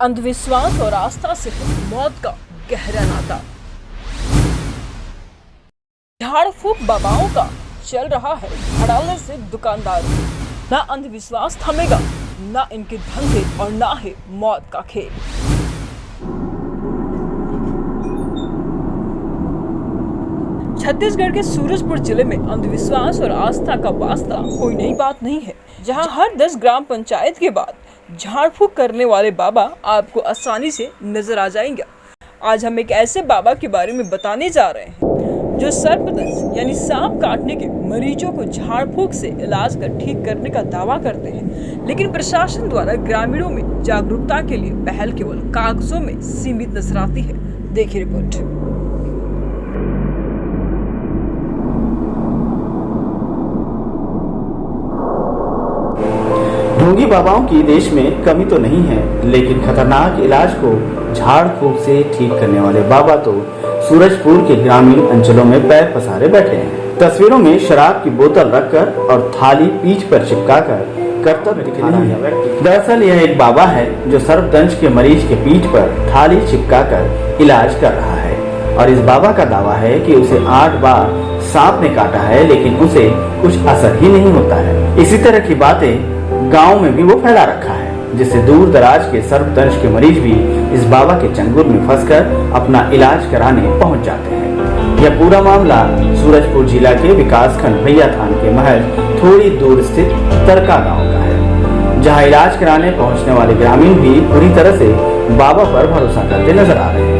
अंधविश्वास और आस्था से मौत का गहरा नाता। झाड़ फूक बाबाओं का चल रहा है धड़ाले से दुकानदारों। ना अंधविश्वास थमेगा, ना इनके धंधे और ना ही मौत का खेल। छत्तीसगढ़ के सूरजपुर जिले में अंधविश्वास और आस्था का वास्ता कोई नई बात नहीं है, जहां हर 10 ग्राम पंचायत के बाद झाड़ फूक करने वाले बाबा आपको आसानी से नजर आ जाएंगे। आज हम एक ऐसे बाबा के बारे में बताने जा रहे हैं जो सर्पदंश यानी सांप काटने के मरीजों को झाड़ फूक से इलाज कर ठीक करने का दावा करते हैं, लेकिन प्रशासन द्वारा ग्रामीणों में जागरूकता के लिए पहल केवल कागजों में सीमित नजर आती है। देखिए रिपोर्ट। ढोंगी बाबाओं की देश में कमी तो नहीं है, लेकिन खतरनाक इलाज को झाड़ फूक से ठीक करने वाले बाबा तो सूरजपुर के ग्रामीण अंचलों में पैर पसारे बैठे हैं। तस्वीरों में शराब की बोतल रखकर और थाली पीठ पर चिपकाकर कर्तव्य दिखाना है। दरअसल यह एक बाबा है जो सर्पदंश के मरीज के पीठ पर थाली चिपकाकर इलाज कर रहा है। और इस बाबा का दावा है कि उसे 8 बार सांप ने काटा है, लेकिन उसे कुछ असर ही नहीं होता है। इसी तरह की बातें गांव में भी वो फैला रखा है, जिससे दूर दराज के सर्पदंश के मरीज भी इस बाबा के चंगुल में फंसकर अपना इलाज कराने पहुंच जाते हैं। यह पूरा मामला सूरजपुर जिला के विकासखंड भैया थान के महज थोड़ी दूर स्थित तरका गांव का है, जहां इलाज कराने पहुंचने वाले ग्रामीण भी पूरी तरह से बाबा पर भरोसा करते नजर आ रहे हैं।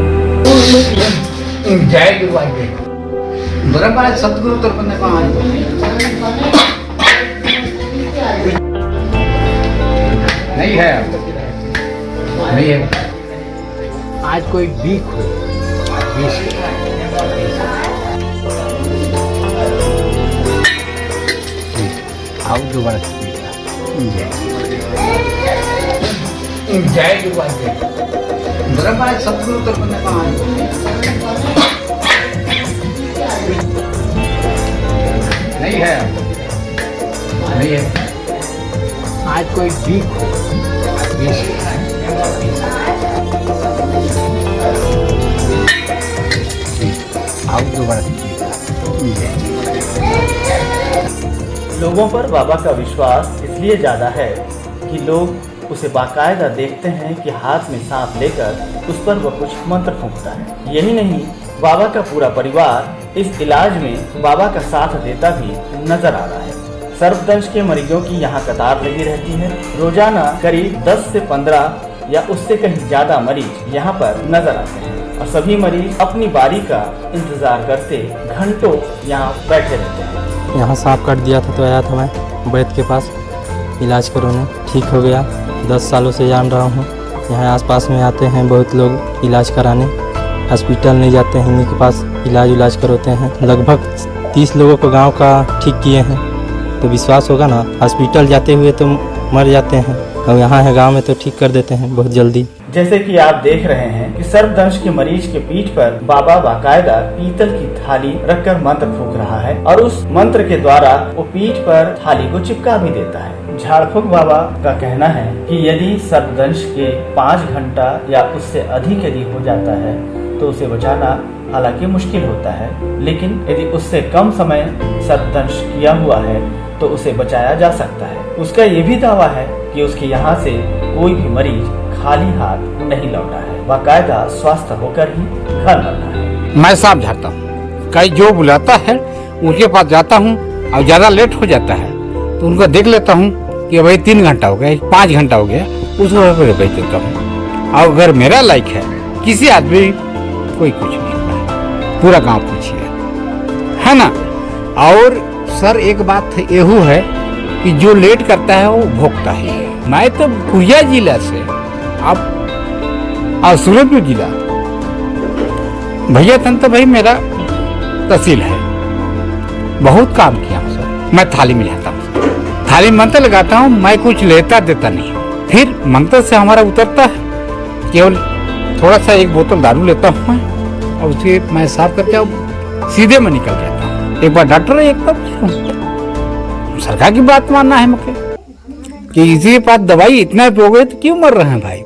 जय गुरु सतगुरु नहीं है, नहीं है। आज कोई बीक हो, आओ दोबारा जय गुरु सतगुरु नहीं है, नहीं है। आज कोई बीक हो, आओ दोबारा। लोगों पर बाबा का विश्वास इसलिए ज्यादा है कि लोग उसे बाकायदा देखते हैं कि हाथ में सांप लेकर उस पर वह कुछ मंत्र फूंकता है। यही नहीं, बाबा का पूरा परिवार इस इलाज में बाबा का साथ देता भी नजर आ रहा है। सर्पदंश के मरीजों की यहाँ कतार लगी रहती है। रोजाना करीब 10 से 15 या उससे कहीं ज्यादा मरीज यहाँ पर नजर आते हैं और सभी मरीज अपनी बारी का इंतजार करते घंटों यहाँ बैठे रहते हैं। यहाँ सांप काट दिया था तो आया था मैं वैद्य के पास इलाज कराने, ठीक हो गया। 10 सालों से जान रहा हूँ। यहाँ आसपास में आते हैं बहुत लोग इलाज कराने, हॉस्पिटल नहीं जाते हैं, इन्हीं के पास इलाज करवाते हैं। लगभग 30 लोगों को गाँव का ठीक किए हैं, तो विश्वास होगा ना। हॉस्पिटल जाते हुए तो मर जाते हैं और यहाँ है गांव में तो ठीक कर देते हैं बहुत जल्दी। जैसे कि आप देख रहे हैं कि सर्पदंश के मरीज के पीठ पर बाबा बाकायदा पीतल की थाली रखकर मंत्र फूंक रहा है और उस मंत्र के द्वारा वो पीठ पर थाली को चिपका भी देता है। झाड़फूक बाबा का कहना है कि यदि सर्पदंश के 5 घंटा या उससे अधिक यदि हो जाता है तो उसे बचाना हालांकि मुश्किल होता है, लेकिन यदि उससे कम समय सर्पदंश किया हुआ है तो उसे बचाया जा सकता है। उसका ये भी दावा है कि उसके यहाँ से कोई भी मरीज खाली हाथ नहीं लौटा है, बाकायदा स्वस्थ होकर ही घर लौटा है। मैं सांप झाड़ता हूँ, कई जो बुलाता है उनके पास जाता हूँ और ज्यादा लेट हो जाता है तो उनको देख लेता हूँ कि भाई 3 घंटा हो गया, 5 घंटा हो गया, उसको भेज देता हूँ। और अगर मेरा लाइक है किसी आदमी कोई कुछ नहीं, पूरा गांव पूछिए, है ना। और सर एक बात एहू है कि जो लेट करता है वो भोगता ही है। मैं तो भुया जिला से अब सूरजपुर जिला भैया तन तो भाई मेरा तहसील है, बहुत काम किया हूँ सर। मैं थाली में जाता हूँ, थाली में मंत्र लगाता हूँ, मैं कुछ लेता देता नहीं। फिर मंत्र से हमारा उतरता है, केवल थोड़ा सा 1 बोतल दारू लेता हूँ मैं और उसे मैं साफ करके सीधे में निकल जाता हूँ। एक बार डॉक्टर एक सरकार की बात मानना है मुझे कि इसी के पास दवाई इतना हो गए तो क्यों मर रहे हैं भाई।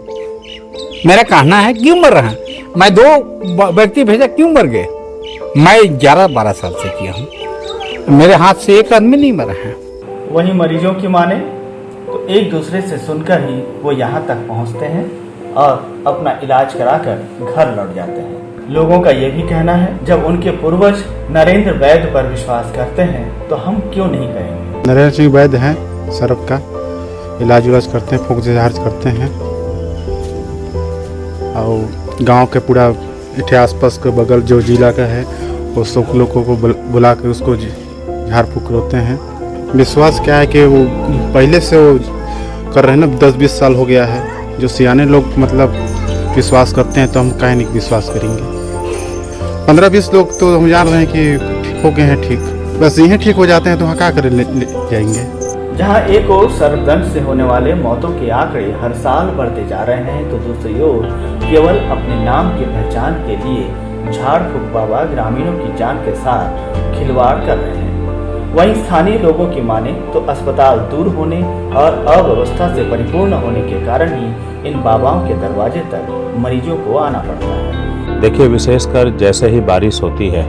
मेरा कहना है क्यों मर रहे हैं? मैं 2 व्यक्ति भेजा, क्यों मर गए? मैं 11-12 साल से किया हूँ, मेरे हाथ से एक आदमी नहीं मरा है। वहीं मरीजों की माने तो एक दूसरे से सुनकर ही वो यहाँ तक पहुँचते हैं और अपना इलाज कराकर घर लौट जाते हैं। लोगों का ये भी कहना है जब उनके पूर्वज नरेंद्र वैद्य पर विश्वास करते हैं तो हम क्यों नहीं करेंगे। नरेंद्र सिंह वैद्य हैं, सर्प का इलाज उलाज करते हैं, फूंक चार्ज करते हैं और गांव के पूरा इठे आसपास के बगल जो जिला का है वो सब लोगों को बुला के उसको झाड़ फूक रोते हैं। विश्वास क्या है कि वो पहले से वो कर रहे हैं ना, 10-20 साल हो गया है। जो सियाने लोग मतलब विश्वास करते हैं तो हम काहे नहीं विश्वास करेंगे। 15-20 लोग तो हम जान रहे हैं कि ठीक हो गए हैं, ठीक बस यहीं ठीक हो जाते हैं तो वहाँ क्या कर ले जाएंगे। जहाँ एक ओर सर्पदंश से होने वाले मौतों के आंकड़े हर साल बढ़ते जा रहे हैं तो दूसरी ओर केवल अपने नाम की पहचान के लिए झाड़ फूक बाबा ग्रामीणों की जान के साथ खिलवाड़ कर रहे हैं। वहीं स्थानीय लोगों की माने तो अस्पताल दूर होने और अव्यवस्था से परिपूर्ण होने के कारण ही इन बाबाओं के दरवाजे तक मरीजों को आना पड़ता है। देखिए, विशेषकर जैसे ही बारिश होती है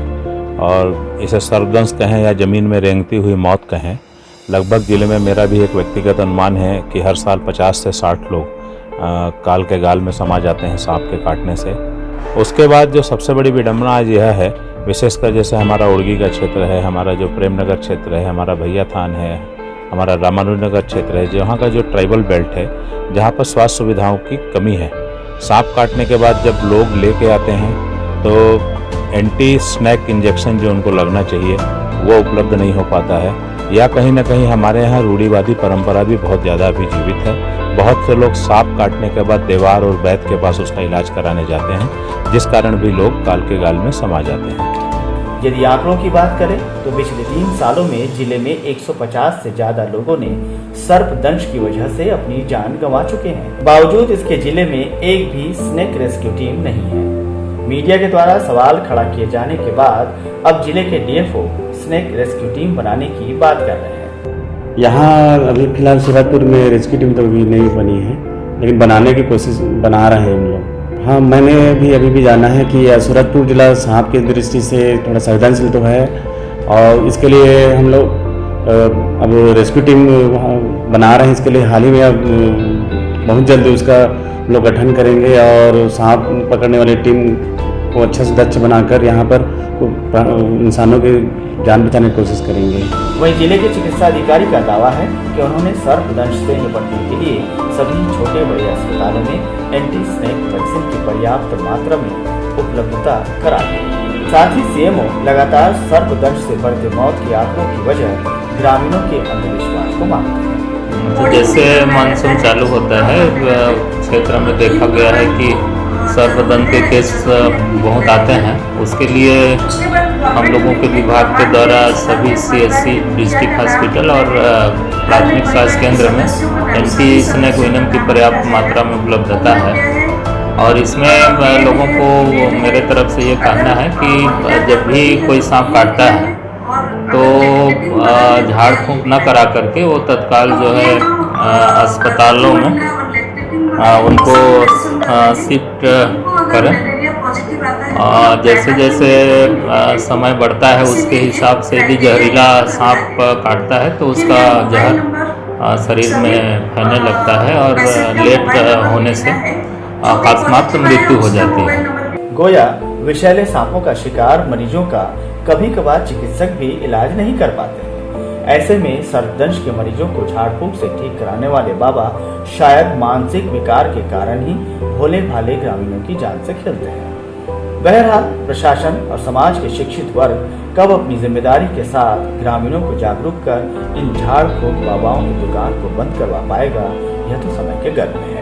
और इसे सर्पदंश कहें या ज़मीन में रेंगती हुई मौत कहें, लगभग ज़िले में मेरा भी एक व्यक्तिगत अनुमान है कि हर साल 50 से 60 लोग काल के गाल में समा जाते हैं सांप के काटने से। उसके बाद जो सबसे बड़ी विडंबना आज यह है, विशेषकर जैसे हमारा उड़गी का क्षेत्र है, हमारा जो प्रेमनगर क्षेत्र है, हमारा भैया थान है, हमारा रामानुजनगर क्षेत्र है, जहाँ का जो ट्राइबल बेल्ट है, जहाँ पर स्वास्थ्य सुविधाओं की कमी है। सांप काटने के बाद जब लोग लेके आते हैं तो एंटी स्नैक इंजेक्शन जो उनको लगना चाहिए वो उपलब्ध नहीं हो पाता है, या कहीं ना कहीं हमारे यहाँ रूढ़िवादी परंपरा भी बहुत ज़्यादा अभी जीवित है। बहुत से लोग सांप काटने के बाद देवार और वैद्य के पास उसका इलाज कराने जाते हैं, जिस कारण भी लोग काल के गाल में समा जाते हैं। यदि आंकड़ों की बात करें तो पिछले 3 सालों में जिले में 150 से ज्यादा लोगों ने सर्पदंश की वजह से अपनी जान गंवा चुके हैं। बावजूद इसके जिले में एक भी स्नेक रेस्क्यू टीम नहीं है। मीडिया के द्वारा सवाल खड़ा किए जाने के बाद अब जिले के डीएफओ स्नेक रेस्क्यू टीम बनाने की बात कर रहे हैं। यहाँ अभी फिलहाल सूरजपुर में रेस्क्यू टीम तो अभी नहीं बनी है, लेकिन बनाने की कोशिश बना रहे हैं हम लोग। हाँ, मैंने भी अभी भी जाना है कि सूरजपुर जिला सांप की दृष्टि से थोड़ा संवेदनशील तो है और इसके लिए हम लोग अब रेस्क्यू टीम बना रहे हैं। इसके लिए हाल ही में अब बहुत जल्दी उसका लोग गठन करेंगे और सांप पकड़ने वाली टीम को अच्छे से दक्ष बनाकर यहाँ पर इंसानों की जान बचाने की कोशिश करेंगे। वहीं जिले के चिकित्सा अधिकारी का दावा है कि उन्होंने सर्पदंश से निपटने के लिए सभी छोटे बड़े अस्पतालों में एंटी स्नेक वैक्सीन की पर्याप्त मात्रा में उपलब्धता करा दी। साथ ही सीएमओ लगातार सर्पदंश से बढ़ते मौत के आंकड़ों की वजह ग्रामीणों के अंधविश्वास को मानते हैं। तो जैसे मानसून चालू होता है, क्षेत्र में देखा गया है कि सर्पदंश के केस बहुत आते हैं। उसके लिए हम लोगों के विभाग के द्वारा सभी CSC डिस्ट्रिक्ट हॉस्पिटल और प्राथमिक स्वास्थ्य केंद्र में एंटी स्नेक वेनम की पर्याप्त मात्रा में उपलब्धता है। और इसमें लोगों को मेरे तरफ से ये कहना है कि जब भी कोई सांप काटता है तो झाड़ फूंक न करा करके वो तत्काल जो है अस्पतालों में उनको शिफ्ट करें। जैसे जैसे समय बढ़ता है उसके हिसाब से यदि जहरीला सांप काटता है तो उसका जहर शरीर में फैलने लगता है और लेट होने से अकस्मात मृत्यु हो जाती है। गोया विषैले सांपों का शिकार मरीजों का कभी कभार चिकित्सक भी इलाज नहीं कर पाते। ऐसे में सर्पदंश के मरीजों को झाड़ फूक से ठीक कराने वाले बाबा शायद मानसिक विकार के कारण ही भोले भाले ग्रामीणों की जान से खेलते हैं। बहरहाल प्रशासन और समाज के शिक्षित वर्ग कब अपनी जिम्मेदारी के साथ ग्रामीणों को जागरूक कर इन झाड़ फूक बाबाओं की दुकान को बंद करवा पाएगा, यह तो समय के गर्भ में है।